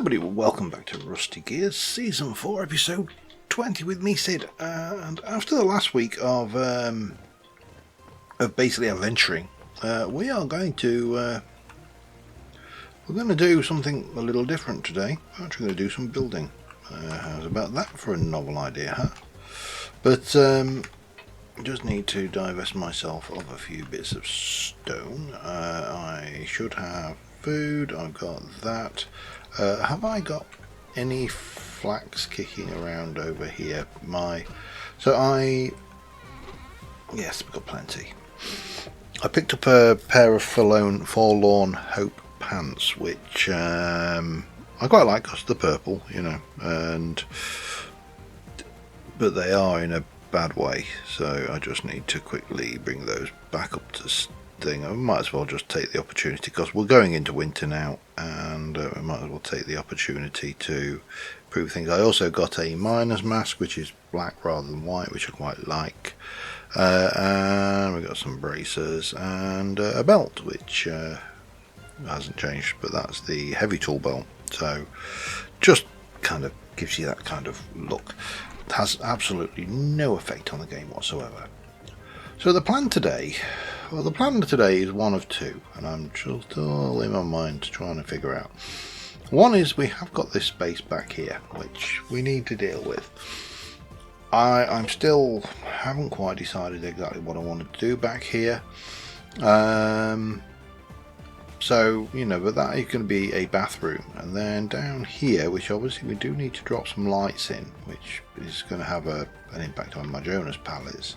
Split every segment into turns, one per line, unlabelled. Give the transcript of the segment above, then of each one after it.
Everybody, welcome back to Rusty Gears Season 4, Episode 20 with me, Sid. And after the last week of basically adventuring, we are going to do something a little different today. We're actually going to do some building. How's about that for a novel idea, huh? But just need to divest myself of a few bits of stone. I should have food. I've got that. Have I got any flax kicking around over here? Yes, we've got plenty. I picked up a pair of Forlorn Hope pants, which I quite like because they're purple, you know, but they are in a bad way, so I just need to quickly bring those back up to thing. I might as well just take the opportunity because we're going into winter now, and I might as well take the opportunity to prove things. I also got a miner's mask, which is black rather than white, which I quite like, and we got some bracers and a belt, which hasn't changed, but that's the heavy tool belt, so just kind of gives you that kind of look. It has absolutely no effect on the game whatsoever. So the plan today is one of two, and I'm just all in my mind trying to figure out. One is we have got this space back here, which we need to deal with. I'm still haven't quite decided exactly what I want to do back here. So, you know, but that is going to be a bathroom, and then down here, which obviously we do need to drop some lights in, which is going to have an impact on my Jonas pallets.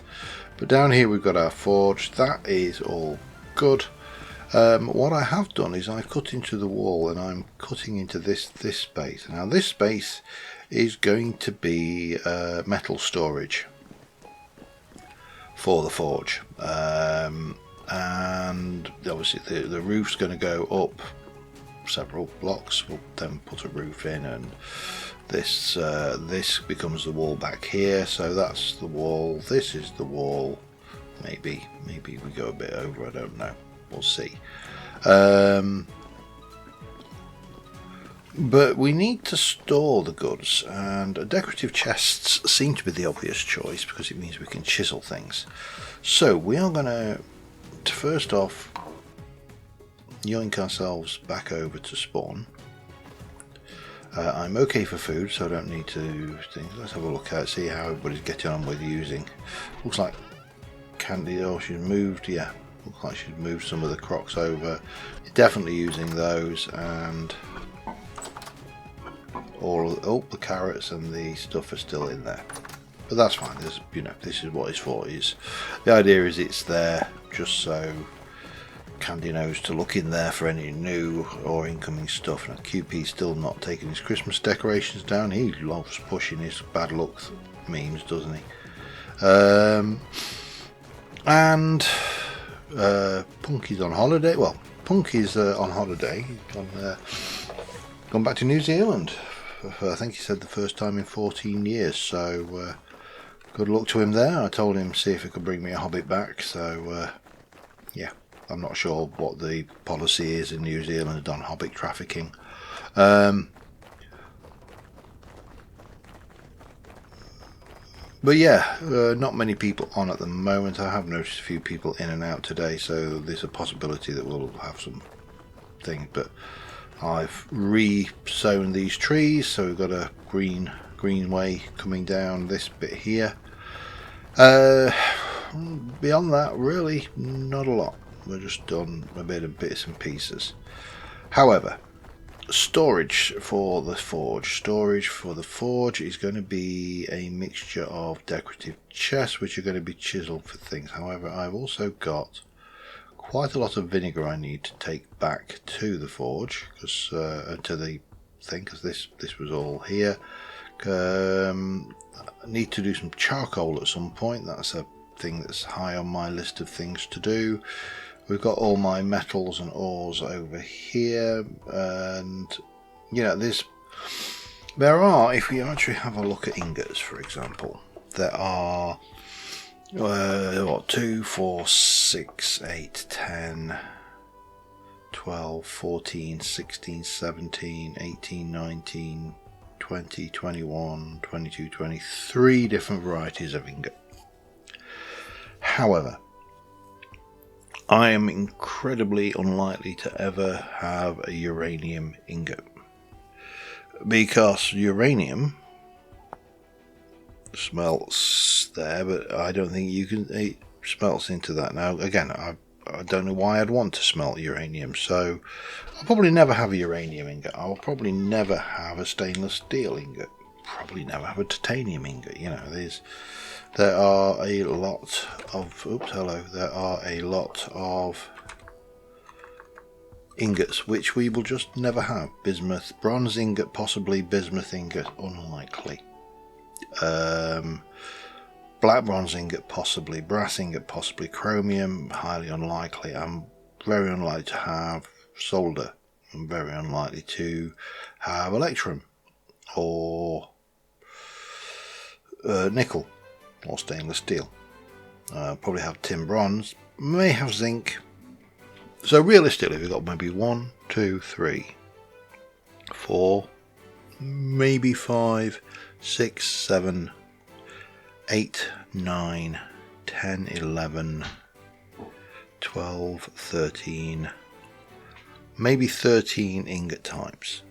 But down here we've got our forge. That is all good. What I have done is I've cut into the wall, and I'm cutting into this space. Now this space is going to be metal storage for the forge. And obviously the roof's going to go up several blocks. We'll then put a roof in, and this becomes the wall back here. So that's the wall. This is the wall. Maybe we go a bit over. I don't know. We'll see. But we need to store the goods, and decorative chests seem to be the obvious choice because it means we can chisel things. So we are going to first off yoink ourselves back over to spawn. I'm okay for food, so I don't need to think. Let's have a look at see how everybody's getting on with using. Looks like Candy, oh, she's moved, yeah, looks like she's moved some of the crocs over. Definitely using those, and all the carrots and the stuff are still in there, but that's fine. There's, you know, this is what it's for. Is the idea is it's there just so Candy knows to look in there for any new or incoming stuff. Now QP's still not taking his Christmas decorations down. He loves pushing his bad luck memes, doesn't he? And Punky's on holiday. Well, Punky's on holiday. He's gone back to New Zealand for, I think he said, the first time in 14 years. So good luck to him there. I told him see if he could bring me a hobbit back. So yeah, I'm not sure what the policy is in New Zealand on hobbit trafficking. But yeah, not many people on at the moment. I have noticed a few people in and out today, so there's a possibility that we'll have some things. But I've re-sown these trees, so we've got a greenway coming down this bit here. Beyond that, really not a lot. We've just done a bit of bits and pieces. However, storage for the forge. Storage for the forge is going to be a mixture of decorative chests, which are going to be chiseled for things. However, I've also got quite a lot of vinegar I need to take back to the forge, because to the thing, because this was all here. I need to do some charcoal at some point. That's a thing that's high on my list of things to do. We've got all my metals and ores over here, and you know, there are, if you actually have a look at ingots, for example, there are 2, 4, 6, 8, 10, 12, 14, 16, 17, 18, 19, 20, 21, 22, 23 different varieties of ingot. However, I am incredibly unlikely to ever have a uranium ingot, because uranium smelts there, but I don't think you can. It smelts into that. Now again, I don't know why I'd want to smelt uranium, so I'll probably never have a uranium ingot. I'll probably never have a stainless steel ingot. Probably never have a titanium ingot. You know, there are a lot of there are a lot of ingots which we will just never have. Bismuth, bronze ingot, possibly. Bismuth ingot, unlikely. Black bronze ingot, possibly. Brass ingot, possibly. Chromium, highly unlikely. I'm very unlikely to have solder. I'm very unlikely to have electrum or nickel or stainless steel. Probably have tin bronze. May have zinc. So realistically, we've got maybe 1, 2, 3, 4, maybe 5, 6, 7, 8, 9, 10, 11, 12, 13, maybe 13 ingot types.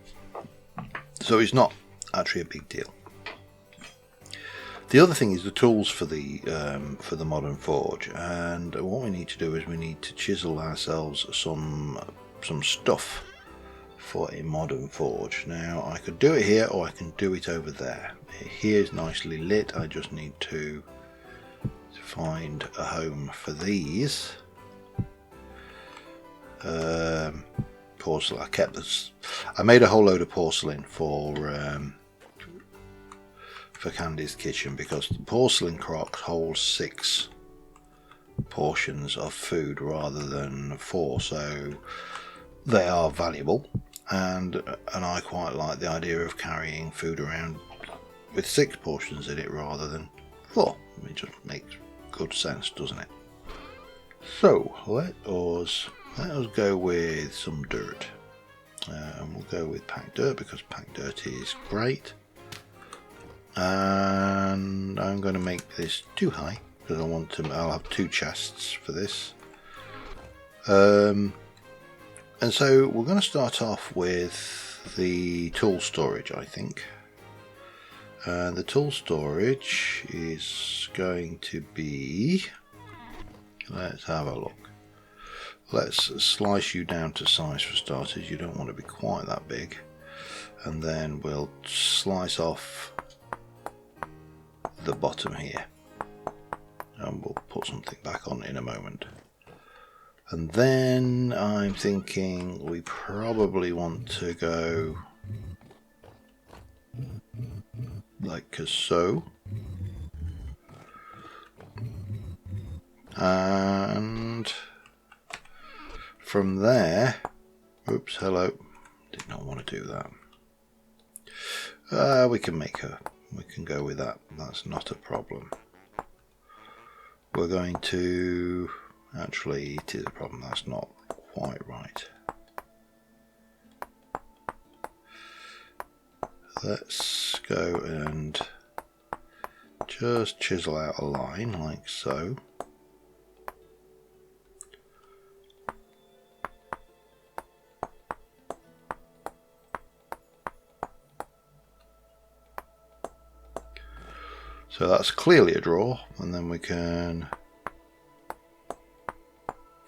So it's not actually a big deal. The other thing is the tools for the modern forge, and what we need to do is we need to chisel ourselves some stuff for a modern forge. Now I could do it here, or I can do it over there. Here is nicely lit. I just need to find a home for these. Porcelain. I made a whole load of porcelain for Candy's kitchen, because the porcelain crock holds 6 portions of food rather than 4, so they are valuable, and I quite like the idea of carrying food around with 6 portions in it rather than 4. It just makes good sense, doesn't it? So let us go with some dirt, and we'll go with packed dirt because packed dirt is great. And I'm going to make this too high because I'll have 2 chests for this. And so we're going to start off with the tool storage, I think. The tool storage is going to be, let's have a look. Let's slice you down to size for starters. You don't want to be quite that big. And then we'll slice off the bottom here, and we'll put something back on in a moment. And then I'm thinking we probably want to go like so, and from there, oops, hello, did not want to do that. We can go with that, that's not a problem. We're going to, actually it is a problem, that's not quite right. Let's go and just chisel out a line like so. So that's clearly a drawer, and then we can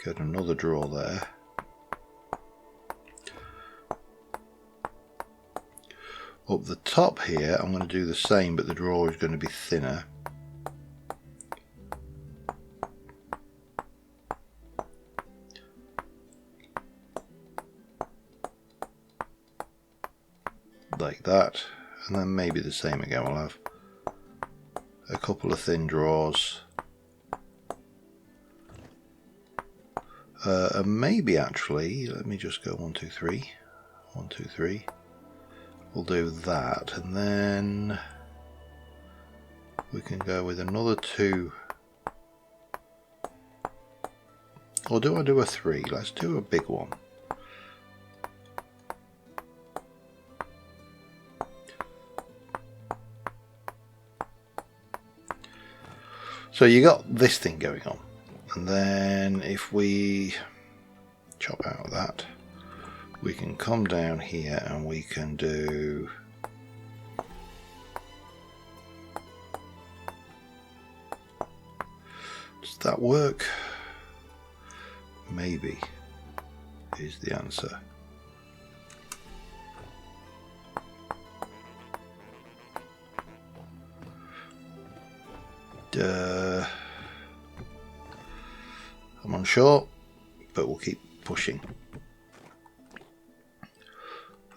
get another drawer there. Up the top here I'm going to do the same, but the drawer is going to be thinner. Like that, and then maybe the same again. We'll have a couple of thin drawers, and maybe actually, let me just go 1, 2, 3, 1, 2, 3. We'll do that, and then we can go with another 2, or do I do a 3? Let's do a big one. So you got this thing going on, and then if we chop out that, we can come down here and we can do does that work? Maybe is the answer. I'm unsure, but we'll keep pushing.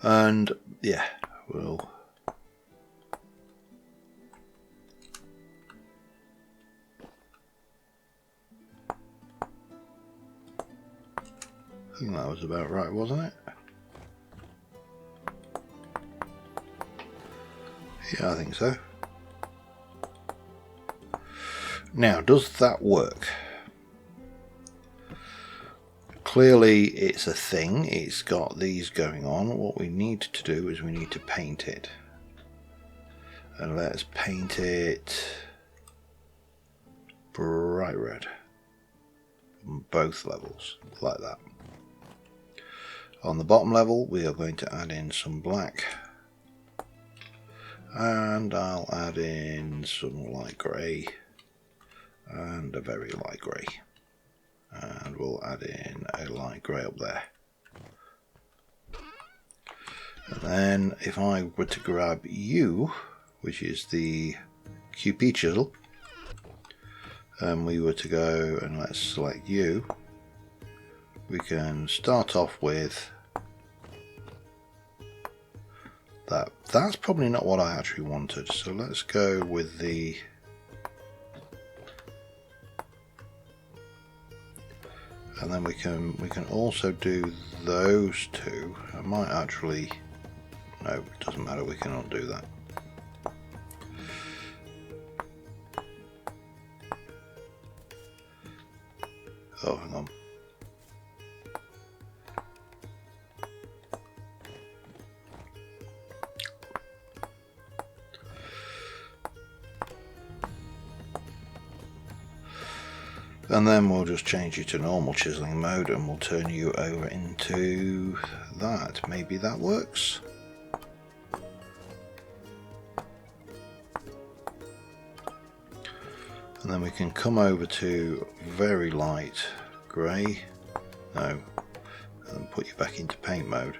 And yeah, we'll I think that was about right, wasn't it? Yeah, I think so. Now, does that work? Clearly it's a thing, it's got these going on. What we need to do is we need to paint it. And let's paint it bright red on both levels, like that. On the bottom level we are going to add in some black, and I'll add in some light grey and a very light grey, and we'll add in a light grey up there. And then if I were to grab U, which is the QP chisel, and we were to go and let's select U, we can start off with that. That's probably not what I actually wanted, so let's go with the and then we can also do those two. I might actually, no, it doesn't matter, we cannot do that. Oh, hang on. And then we'll just change you to normal chiseling mode and we'll turn you over into that. Maybe that works. And then we can come over to very light grey. No. And put you back into paint mode.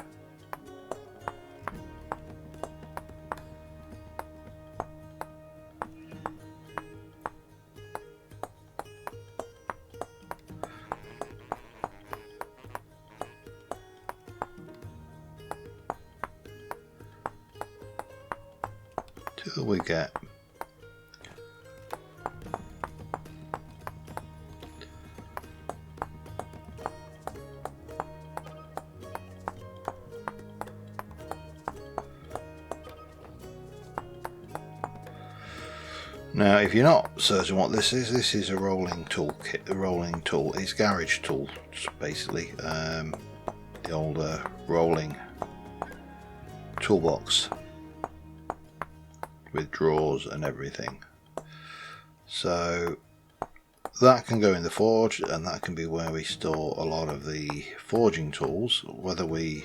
Till we get now, if you're not certain what this is a rolling tool kit. A rolling tool, it's garage tools basically. The older rolling toolbox with drawers and everything. So that can go in the forge, and that can be where we store a lot of the forging tools. Whether we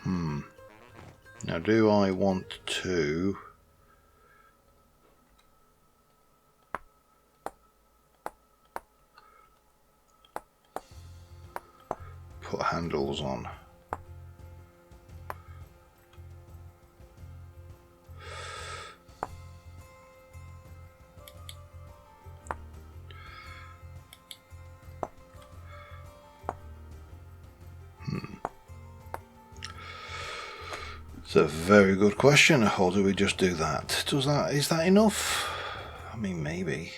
now, do I want to put handles on? It's a very good question. Or do we just do that? Is that enough? I mean, maybe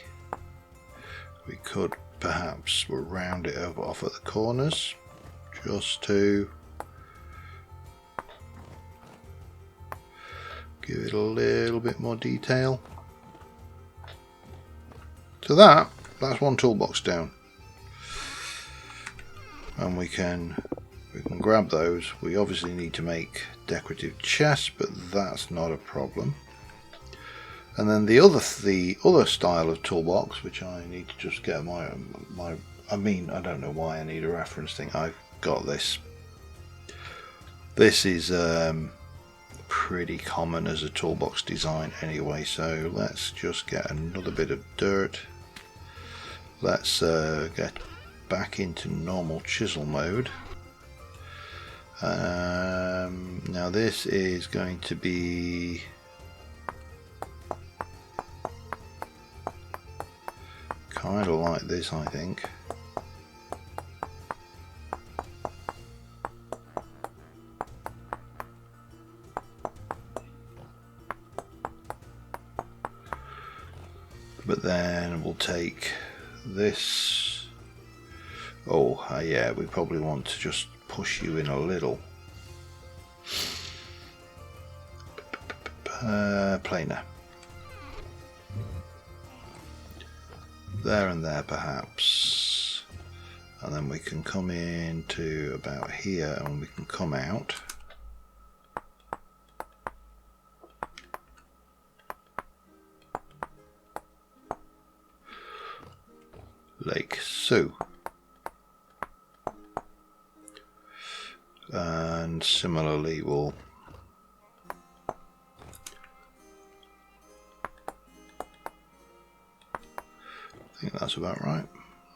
we could perhaps round it off at the corners just to give it a little bit more detail. So that's one toolbox down, and we can grab those. We obviously need to make decorative chests, but that's not a problem. And then the other style of toolbox, which I need to just get my I don't know why I need a reference thing. I've got this. This is pretty common as a toolbox design anyway, so let's just get another bit of dirt. Let's get back into normal chisel mode. Now this is going to be kind of like this, I think. But then we'll take this. Oh, yeah, we probably want to just push you in a little. Planer. There and there, perhaps. And then we can come in to about here and we can come out. Like so. And similarly we'll I think that's about right.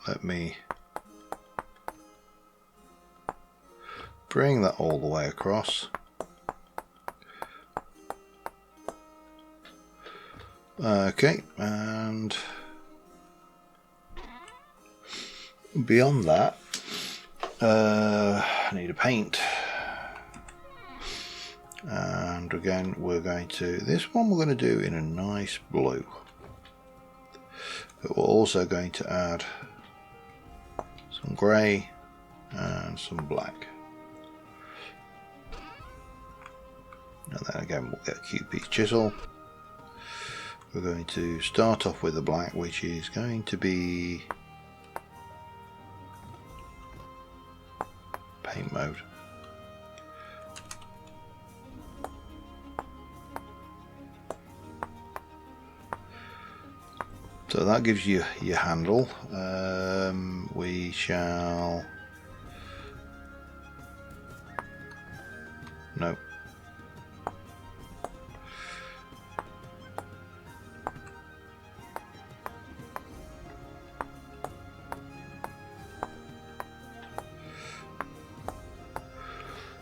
Let me bring that all the way across. Okay, and beyond that, I need a paint, and again we're going to, this one we're going to do in a nice blue, but we're also going to add some grey and some black, and then again we'll get a QP chisel. We're going to start off with the black, which is going to be paint mode. So that gives you your handle. We shall no.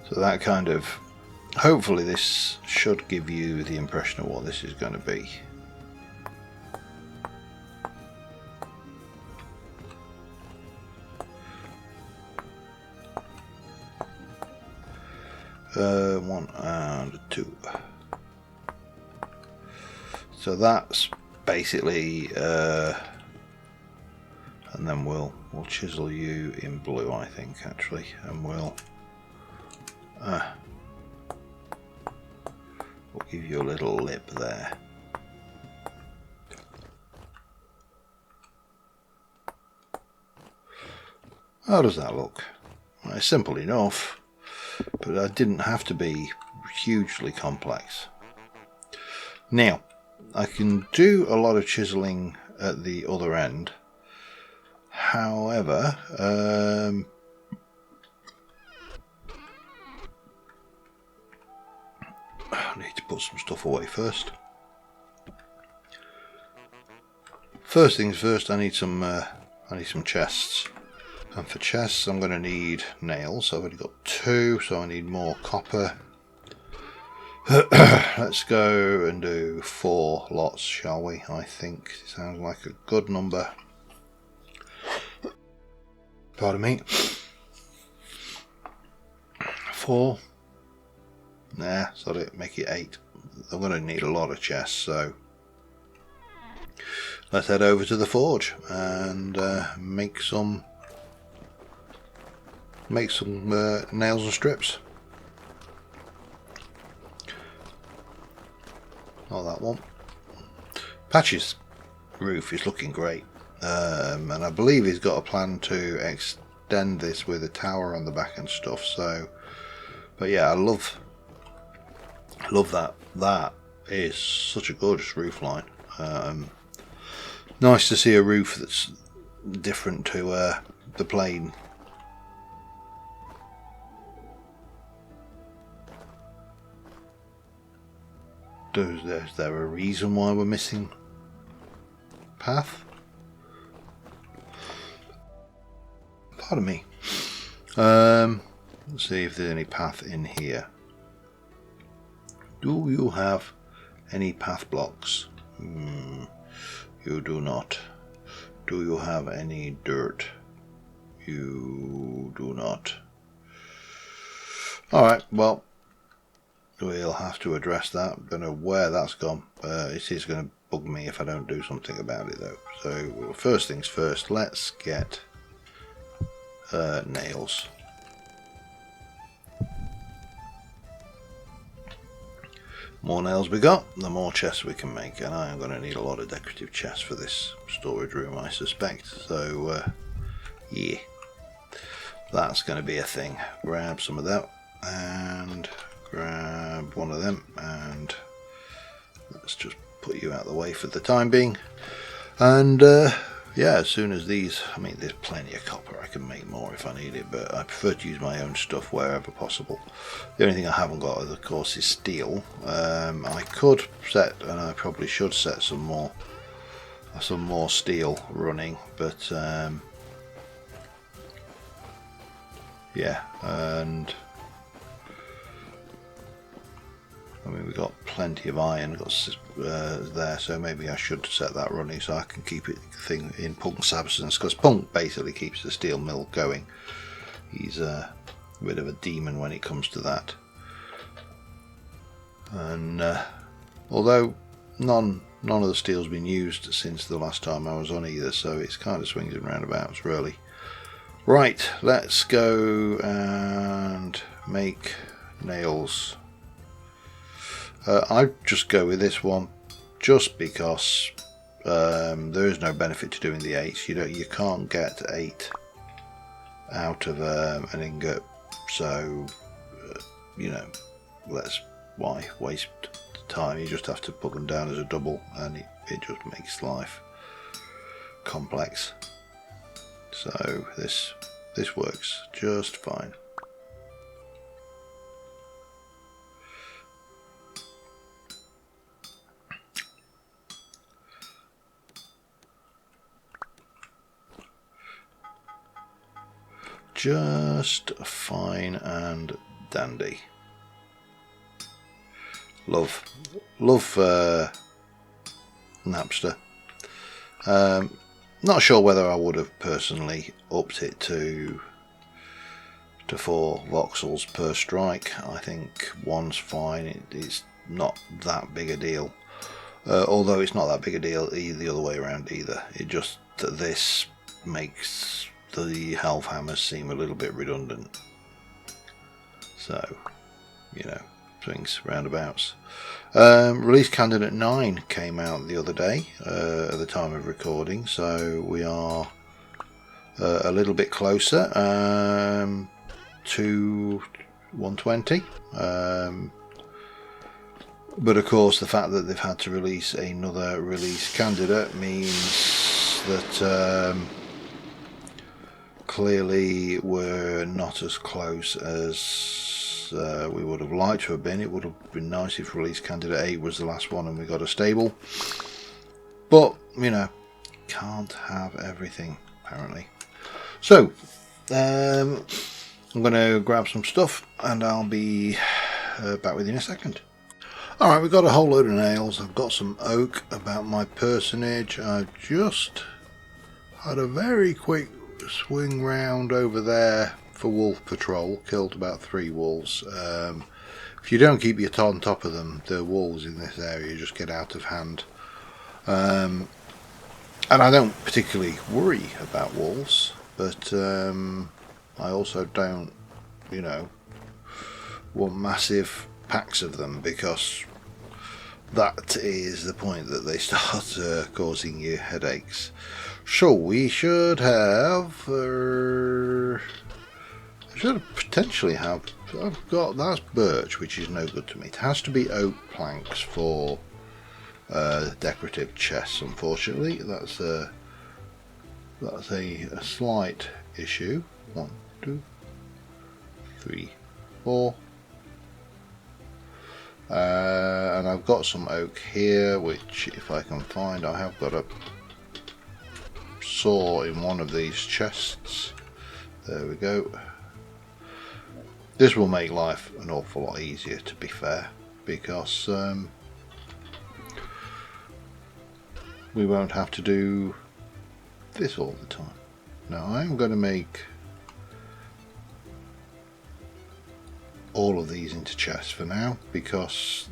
So that kind of, hopefully this should give you the impression of what this is going to be. One and two. So that's basically, and then we'll chisel you in blue, I think, actually, and we'll give you a little lip there. How does that look? Well, it's simple enough, but it didn't have to be hugely complex. Now, I can do a lot of chiseling at the other end. However, I need to put some stuff away first. First things first, I need some chests. And for chests, I'm going to need nails. I've already got 2, so I need more copper. Let's go and do 4 lots, shall we? I think it sounds like a good number. Pardon me. 4. Nah, sorry, make it 8. I'm going to need a lot of chests, so let's head over to the forge and make some nails and strips. Not that one. Patch's roof is looking great, and I believe he's got a plan to extend this with a tower on the back and stuff. So, but yeah, I love that is such a gorgeous roof line. Nice to see a roof that's different to the plain. Is there a reason why we're missing path? Pardon me. Let's see if there's any path in here. Do you have any path blocks? You do not. Do you have any dirt? You do not. Alright, well, we'll have to address that. Don't know where that's gone. It is going to bug me if I don't do something about it though. So first things first, let's get nails. More nails we got, the more chests we can make, and I am going to need a lot of decorative chests for this storage room, I suspect. So yeah, that's going to be a thing. Grab some of that and grab one of them, and let's just put you out of the way for the time being. And yeah, as soon as these, I mean, there's plenty of copper. I can make more if I need it, but I prefer to use my own stuff wherever possible. The only thing I haven't got, of course, is steel. I could set, and I probably should set some more steel running, but yeah, and I mean, we've got plenty of iron there, so maybe I should set that running so I can keep it in Punk's absence, because Punk basically keeps the steel mill going. He's a bit of a demon when it comes to that. And although none of the steel's been used since the last time I was on either, so it's kind of swings and roundabouts really. Right, let's go and make nails. I just go with this one just because there is no benefit to doing the 8s. You can't get 8 out of an ingot, so you know, why waste time? You just have to put them down as a double, and it just makes life complex. So this works just fine. Just fine and dandy. Love Napster. Not sure whether I would have personally upped it to 4 voxels per strike. I think 1's fine. It's not that big a deal. Although it's not that big a deal the other way around either. It just this makes the half hammers seem a little bit redundant. So, you know, swings roundabouts. Release candidate 9 came out the other day at the time of recording, so we are a little bit closer to 120. But of course, the fact that they've had to release another release candidate means that clearly we're not as close as we would have liked to have been. It would have been nice if release candidate 8 was the last one and we got a stable, but you know, can't have everything apparently. So I'm going to grab some stuff and I'll be back with you in a second. Alright, we've got a whole load of nails. I've got some oak about my personage. I've just had a very quick swing round over there for wolf patrol. Killed about 3 wolves. If you don't keep your on top of them, the wolves in this area just get out of hand. And I don't particularly worry about wolves, but I also don't, you know, want massive packs of them, because that is the point that they start causing you headaches. So we should have there's should potentially have. I've got that's birch, which is no good to me. It has to be oak planks for decorative chests. Unfortunately, that's a slight issue. 1, 2, 3, 4. And I've got some oak here, which if I can find, I have got a saw in one of these chests. There we go. This will make life an awful lot easier, to be fair, because we won't have to do this all the time. Now I'm going to make all of these into chests for now, because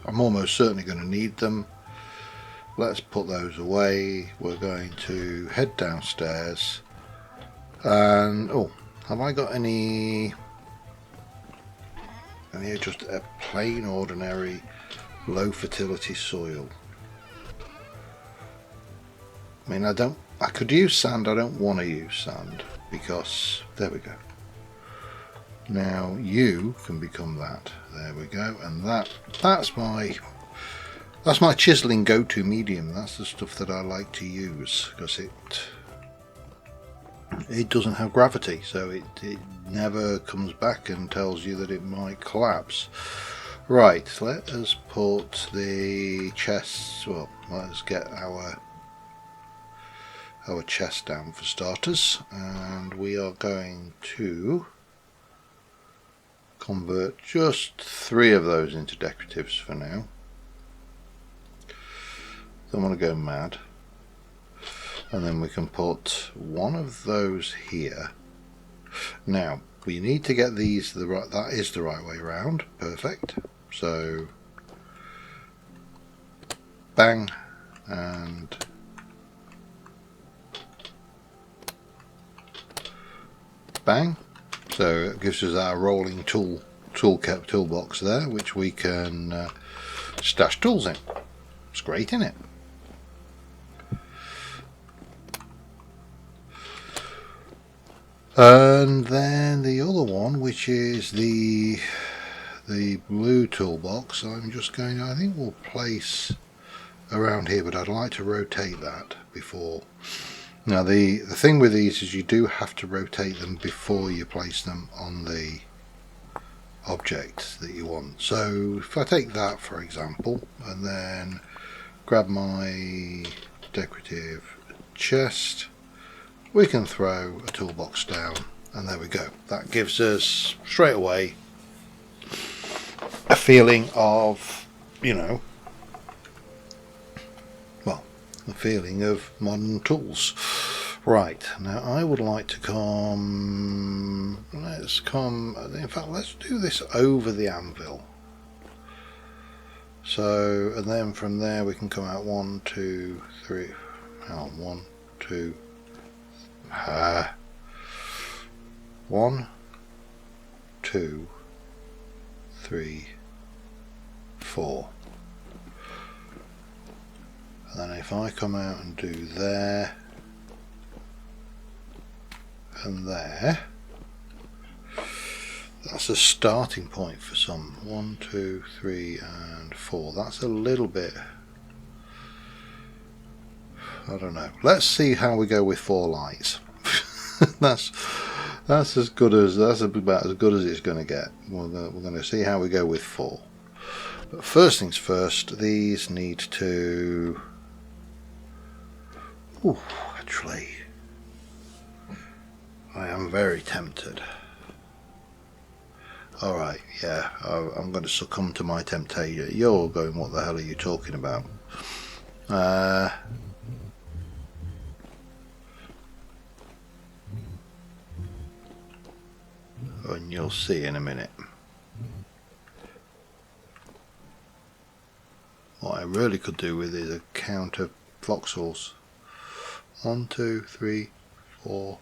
I'm almost certainly going to need them. Let's put those away. We're going to head downstairs and have I got any just a plain ordinary low fertility soil? I mean, I could use sand. I don't want to use sand because there we go. Now you can become that. There we go. And that's my chiseling go-to medium. That's the stuff that I like to use because it doesn't have gravity, so it never comes back and tells you that it might collapse. Right, let us put the chests. Well, let's get our chest down for starters, and we are going to convert just 3 of those into decoratives for now. Don't want to go mad. And then we can put one of those here. Now we need to get these that is the right way around. Perfect. So bang and bang. So it gives us our rolling toolbox there, which we can stash tools in. It's great, isn't it? And then the other one, which is the blue toolbox, I'm just going, I think we'll place around here, but I'd like to rotate that before. Now the thing with these is you do have to rotate them before you place them on the object that you want. So if I take that for example and then grab my decorative chest, we can throw a toolbox down and there we go. That gives us straight away a feeling of, the feeling of modern tools. Right, now I would like to in fact let's do this over the anvil. So, and then from there we can come out 1, 2, 3, 1, 2, 1, 2, 3, 4. And then if I come out and do there and there, that's a starting point for some. 1, 2, 3 and 4. That's a little bit, I don't know. Let's see how we go with 4 lights. that's about as good as it's going to get. We're going to see how we go with 4. But first things first, these need to. Actually, I am very tempted. Alright, yeah, I'm going to succumb to my temptation. You're going, what the hell are you talking about? And you'll see in a minute. What I really could do with is a count of foxholes. 1, 2, 3, 4,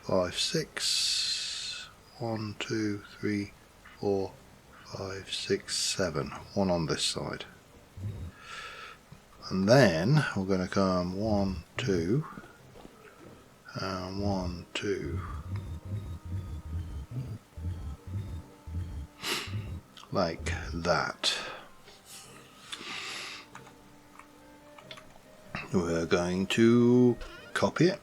5, 6. 1, 2, 3, 4, 5, 6, 7. One on this side. And then we're going to come 1, 2, and 1, 2, like that. We're going to copy it.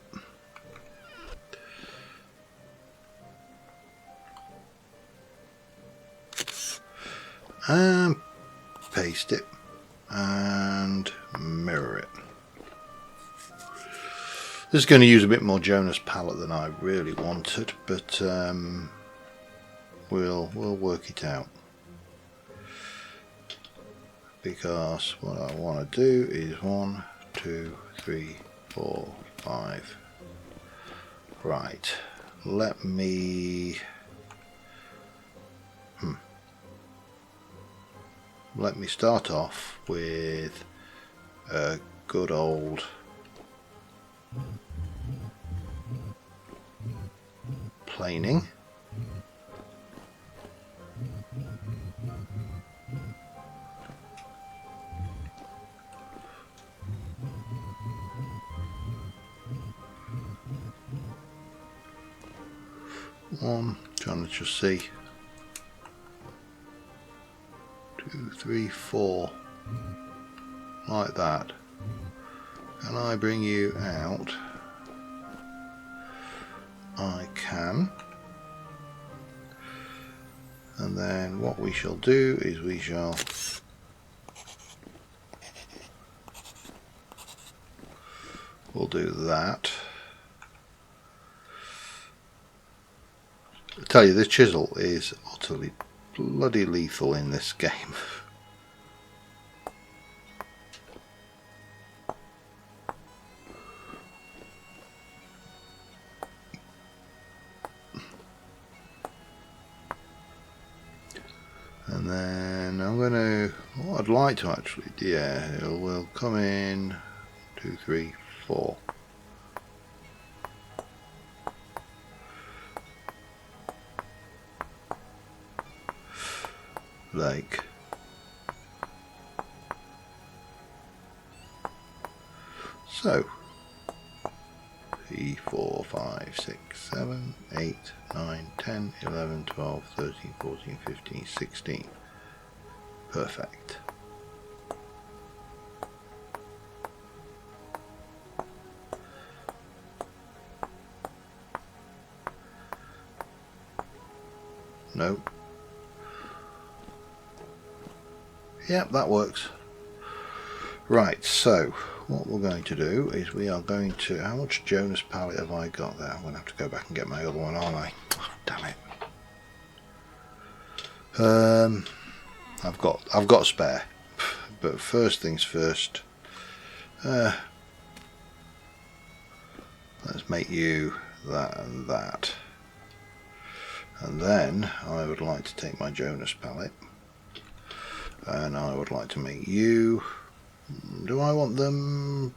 And paste it and mirror it. This is going to use a bit more Jonas palette than I really wanted, but we'll work it out, because what I want to do is 1, 2, 3, 4, 5. Right, let me start off with a good old planing. Trying to just see. 2, 3, 4, like that. Can I bring you out? I can. And then what we shall do is we'll do that. I tell you, this chisel is utterly bloody lethal in this game. And then I'm going to, what I'd like to actually, yeah, we'll come in 2, 3, 4. Like so. 3, 4, 5, 6, 7, 8, 9, 10, 11, 12, 13, 14, 15, 16. Perfect. No. Yep, that works. Right, so what we're going to do is we are going to, how much Jonas palette have I got there? I'm going to have to go back and get my other one, aren't I? Oh, damn it. I've got a spare, but first things first. Let's make you that and that, and then I would like to take my Jonas palette, and I would like to make you. Do I want them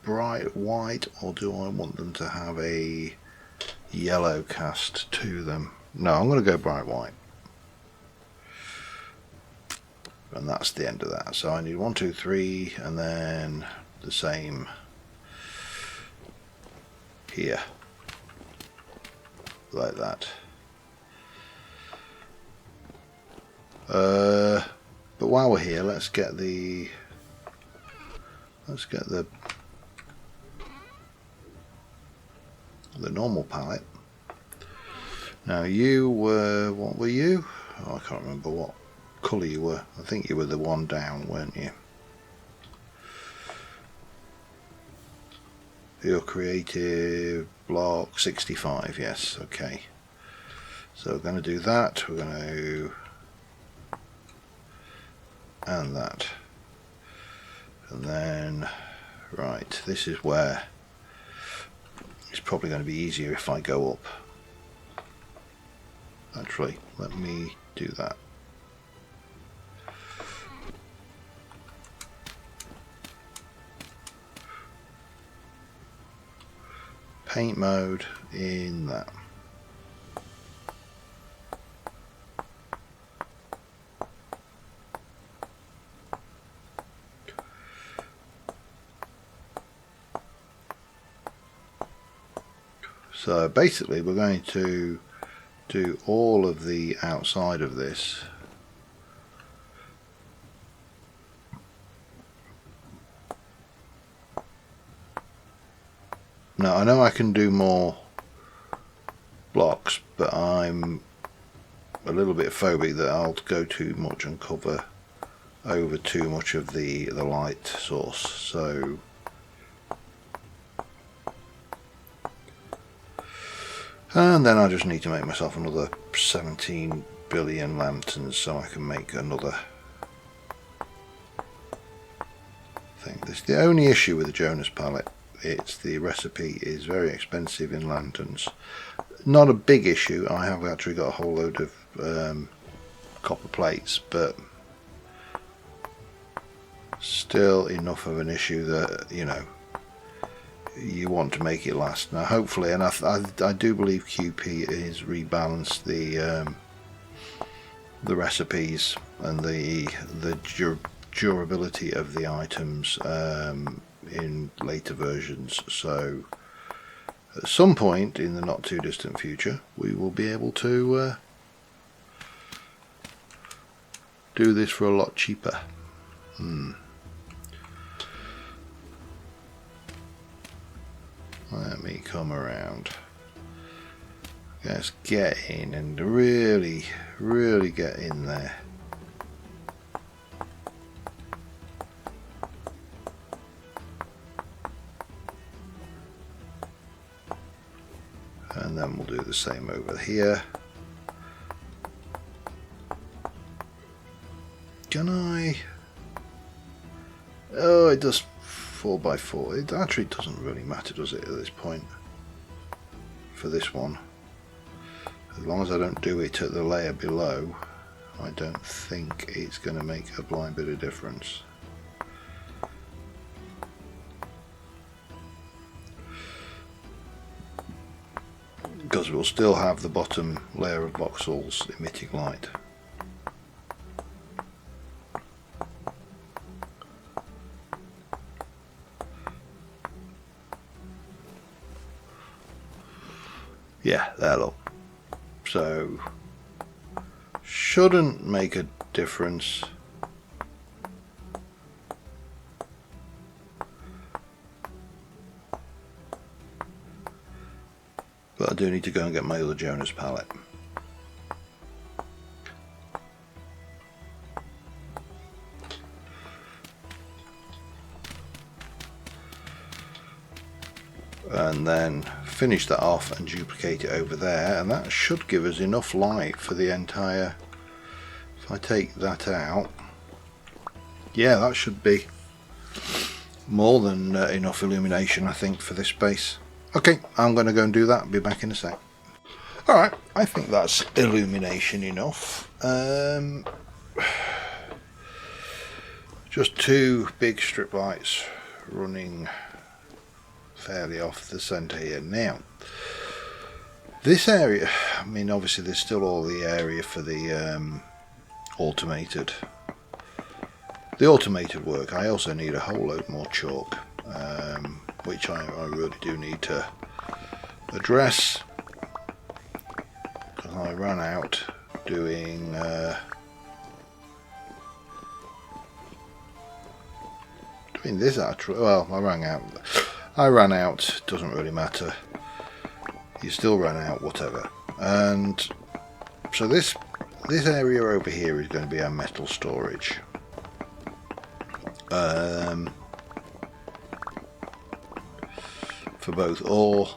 bright white, or do I want them to have a yellow cast to them? No, I'm going to go bright white. And that's the end of that. So I need 1, 2, 3, and then the same here, like that. But while we're here, let's get the normal palette. Now you were, what were you? Oh, I can't remember what colour you were. I think you were the one down, weren't you? Your creative block 65, yes, okay. So we're going to do that, we're going to, and that. And then, right, this is where it's probably going to be easier if I go up. Actually, let me do that. Paint mode in that. So basically we're going to do all of the outside of this Now I know I can do more blocks, but I'm a little bit phobic that I'll go too much and cover over too much of the light source. So and then I just need to make myself another 17 billion lanterns so I can make another thing. This is the only issue with the Jonas palette. It's the recipe is very expensive in lanterns. Not a big issue. I have actually got a whole load of copper plates, but still enough of an issue that, you know, you want to make it last. Now hopefully, and I do believe QP is rebalanced the recipes and the durability of the items in later versions, so at some point in the not too distant future we will be able to do this for a lot cheaper. Let me come around. Let's get in and really get in there. And then we'll do the same over here. Can I? Oh, it does 4x4. It actually doesn't really matter, does it, at this point? For this one, as long as I don't do it at the layer below, I don't think it's going to make a blind bit of difference. Because we'll still have the bottom layer of voxels emitting light. Yeah, that'll. So shouldn't make a difference. But I do need to go and get my other Jonas palette. And then finish that off and duplicate it over there, and that should give us enough light for the entire. If I take that out, yeah, that should be more than enough illumination, I think, for this space. Okay, I'm going to go and do that. I'll be back in a sec. Alright, I think that's illumination enough. Just two big strip lights running fairly off the centre here. Now, this area, I mean, obviously there's still all the area for the automated work. I also need a whole load more chalk, which I really do need to address, because I ran out doing this actually. Well, I ran out, doesn't really matter, you still run out, whatever. And so this area over here is going to be our metal storage. For both ore,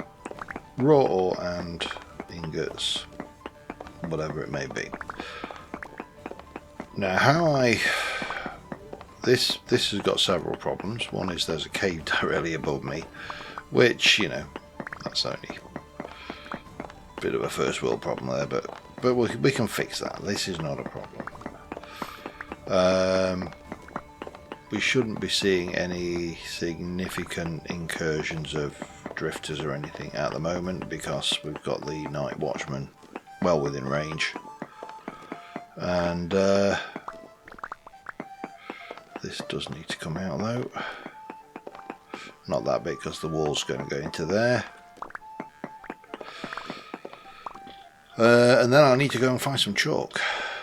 raw ore and ingots, whatever it may be. Now this has got several problems. One is there's a cave directly above me, which, you know, that's only a bit of a first world problem there, but we can fix that. This is not a problem. We shouldn't be seeing any significant incursions of drifters or anything at the moment, because we've got the night watchman well within range, and this does need to come out though. Not that big, because the wall's going to go into there. And then I need to go and find some chalk,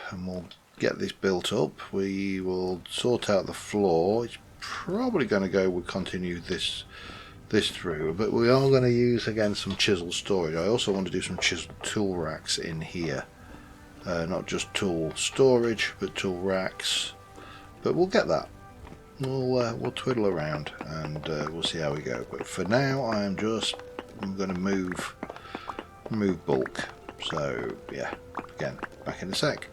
and we'll get this built up. We will sort out the floor. It's probably going to go, we'll continue this this through, but we are going to use again some chisel storage. I also want to do some chisel tool racks in here, not just tool storage but tool racks, but we'll get that. We'll twiddle around and we'll see how we go, but for now I'm going to move bulk. So yeah, again, back in a sec.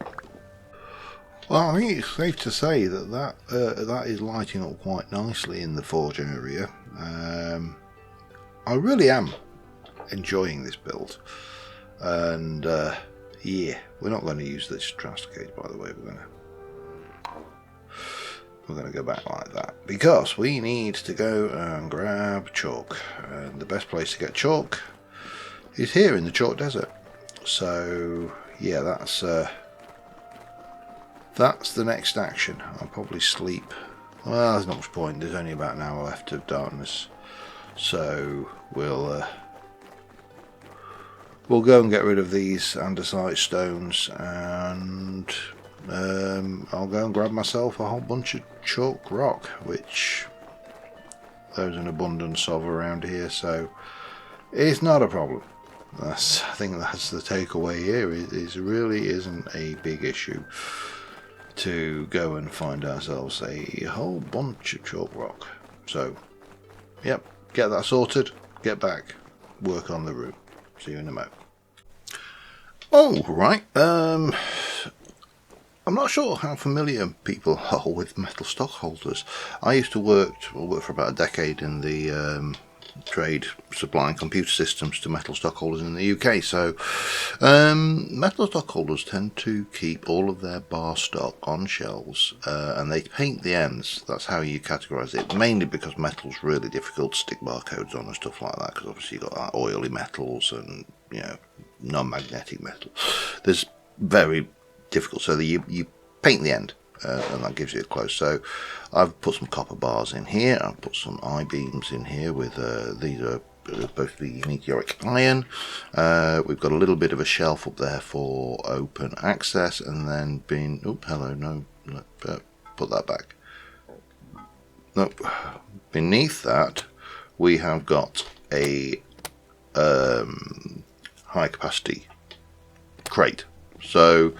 Well, I think it's safe to say that that is lighting up quite nicely in the forge area. I really am enjoying this build, and yeah, we're not going to use this transfer by the way. We're going to go back like that because we need to go and grab chalk, and the best place to get chalk is here in the chalk desert. So yeah, that's the next action. I'll probably sleep. Well, there's not much point. There's only about an hour left of darkness, so we'll go and get rid of these andesite stones, and I'll go and grab myself a whole bunch of chalk rock, which there's an abundance of around here, so it's not a problem. I think that's the takeaway here. It really isn't a big issue to go and find ourselves a whole bunch of chalk rock. So yep, get that sorted, get back, work on the room. See you in a moment. Oh right, I'm not sure how familiar people are with metal stockholders. I used to work for about a decade in the trade supplying computer systems to metal stockholders in the UK. So metal stockholders tend to keep all of their bar stock on shelves, and they paint the ends. That's how you categorize it, mainly because metal's really difficult to stick barcodes on and stuff like that, because obviously you've got oily metals and, you know, non-magnetic metal. There's very difficult, so you paint the end, and that gives you a close. So I've put some copper bars in here, I've put some I-beams in here with these are both the meteoric iron. We've got a little bit of a shelf up there for open access, and then put that back. Nope. Beneath that we have got a high capacity crate. So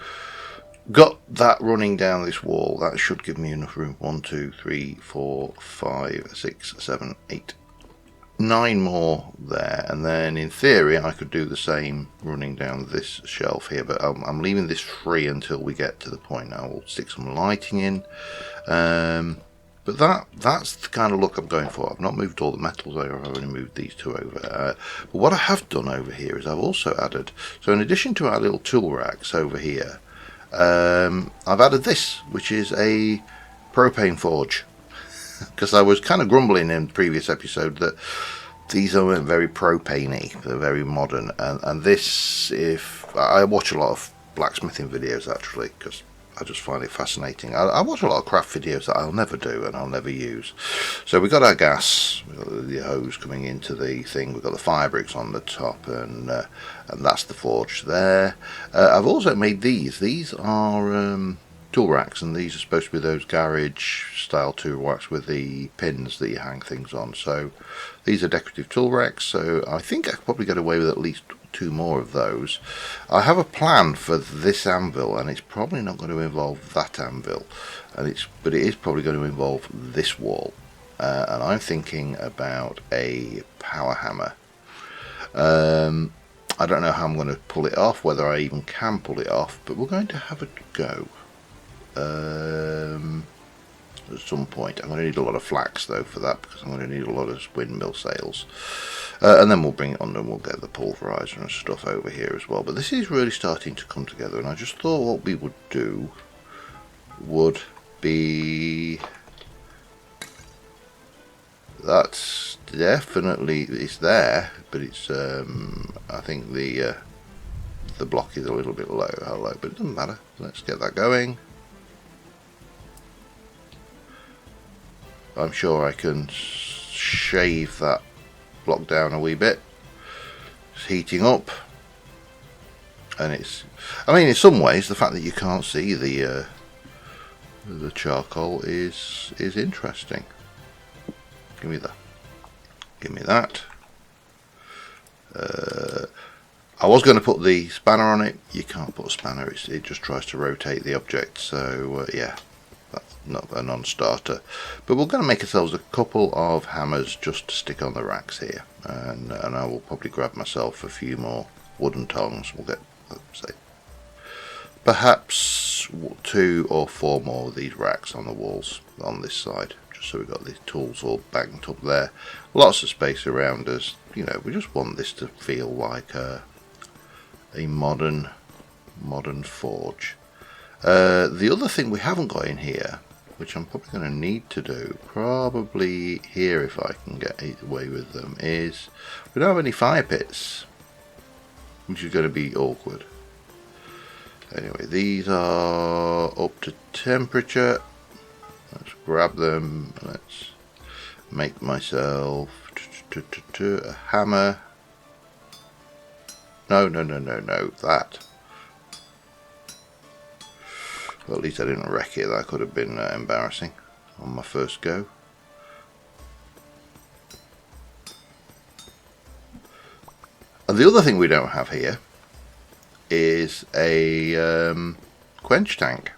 got that running down this wall. That should give me enough room. 1, 2, 3, 4, 5, 6, 7, 8, 9 more there, and then in theory I could do the same running down this shelf here, but I'm leaving this free until we get to the point. Now we'll stick some lighting in, but that's the kind of look I'm going for. I've not moved all the metals over, I've only moved these two over. But what I have done over here is I've also added, so in addition to our little tool racks over here, I've added this, which is a propane forge, because I was kind of grumbling in the previous episode that these aren't very propane-y, they're very modern, and this, if I watch a lot of blacksmithing videos actually, because I just find it fascinating. I watch a lot of craft videos that I'll never do and I'll never use. So we've got our gas, we've got the hose coming into the thing, we've got the fire bricks on the top, and that's the forge there. I've also made these are tool racks, and these are supposed to be those garage style tool racks with the pins that you hang things on. So these are decorative tool racks, so I think I could probably get away with at least 2 more of those. I have a plan for this anvil, and it's probably not going to involve that anvil, but it is probably going to involve this wall, and I'm thinking about a power hammer. I don't know how I'm going to pull it off, whether I even can pull it off, but we're going to have a go at some point. I'm going to need a lot of flax though for that, because I'm going to need a lot of windmill sails, and then we'll bring it on and we'll get the pulverizer and stuff over here as well. But this is really starting to come together, and I just thought what we would do would be, that's definitely, it's there, but it's I think the block is a little bit low, but it doesn't matter. Let's get that going. I'm sure I can shave that block down a wee bit. It's heating up, and it's, I mean, in some ways the fact that you can't see the charcoal is interesting. Give me that. Give me that. I was going to put the spanner on it. You can't put a spanner, it just tries to rotate the object, so yeah, that's not a non-starter. But we're going to make ourselves a couple of hammers just to stick on the racks here, and I will probably grab myself a few more wooden tongs. We'll get, let's say, perhaps 2 or 4 more of these racks on the walls on this side, just so we've got the tools all banked up there. Lots of space around us. You know, we just want this to feel like a modern forge. The other thing we haven't got in here, which I'm probably going to need to do, probably here if I can get away with them, is we don't have any fire pits, which is going to be awkward. Anyway, these are up to temperature. Let's grab them. Let's make myself a hammer. No, that. Well, at least I didn't wreck it. That could have been embarrassing on my first go. And the other thing we don't have here is a quench tank,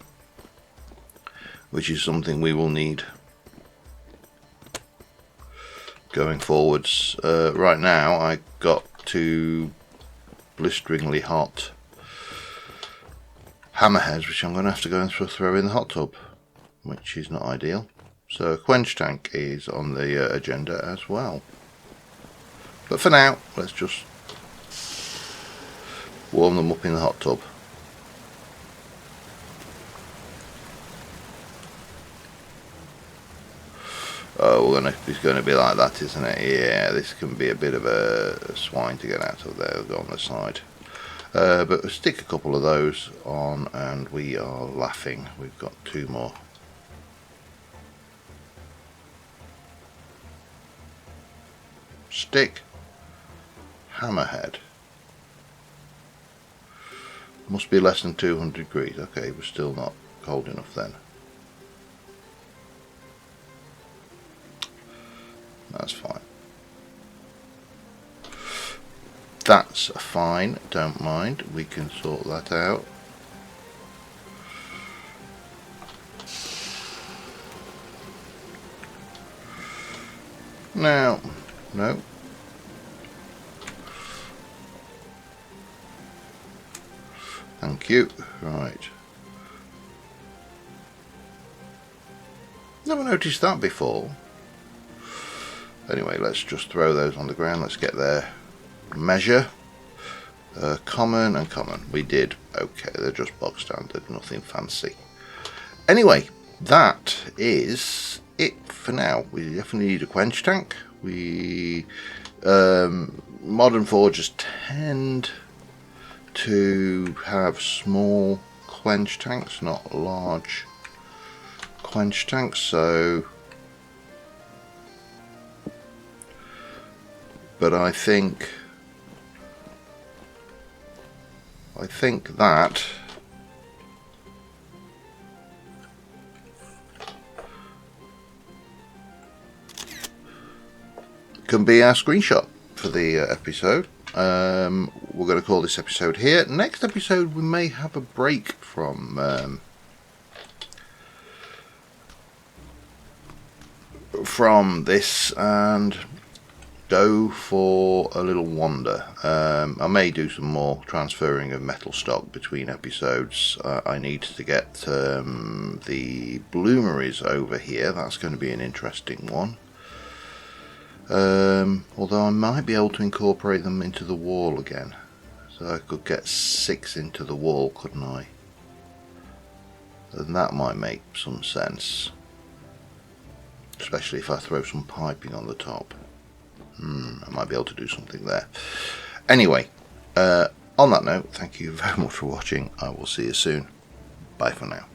which is something we will need going forwards. Right now I got 2 blisteringly hot hammerheads, which I'm going to have to go and throw in the hot tub, which is not ideal. So a quench tank is on the agenda as well. But for now, let's just warm them up in the hot tub. Oh, it's going to be like that, isn't it? Yeah, this can be a bit of a swine to get out of there. Go on the side. But we'll stick a couple of those on and we are laughing. We've got 2 more. Stick. Hammerhead. Must be less than 200 degrees. Okay, we're still not cold enough then. That's fine. That's fine, don't mind. We can sort that out. Now, no. Thank you. Right. Never noticed that before. Anyway, let's just throw those on the ground. Let's get their measure. Common and common. We did. Okay, they're just bog standard, nothing fancy. Anyway, that is it for now. We definitely need a quench tank. We modern forgers tend to have small quench tanks, not large quench tanks, so but I think that can be our screenshot for the episode. We're going to call this episode here. Next episode we may have a break from this and go for a little wander. I may do some more transferring of metal stock between episodes. I need to get the bloomeries over here. That's going to be an interesting one. Although I might be able to incorporate them into the wall again. So I could get 6 into the wall, couldn't I? And that might make some sense. Especially if I throw some piping on the top. I might be able to do something there. Anyway, on that note, thank you very much for watching. I will see you soon. Bye for now.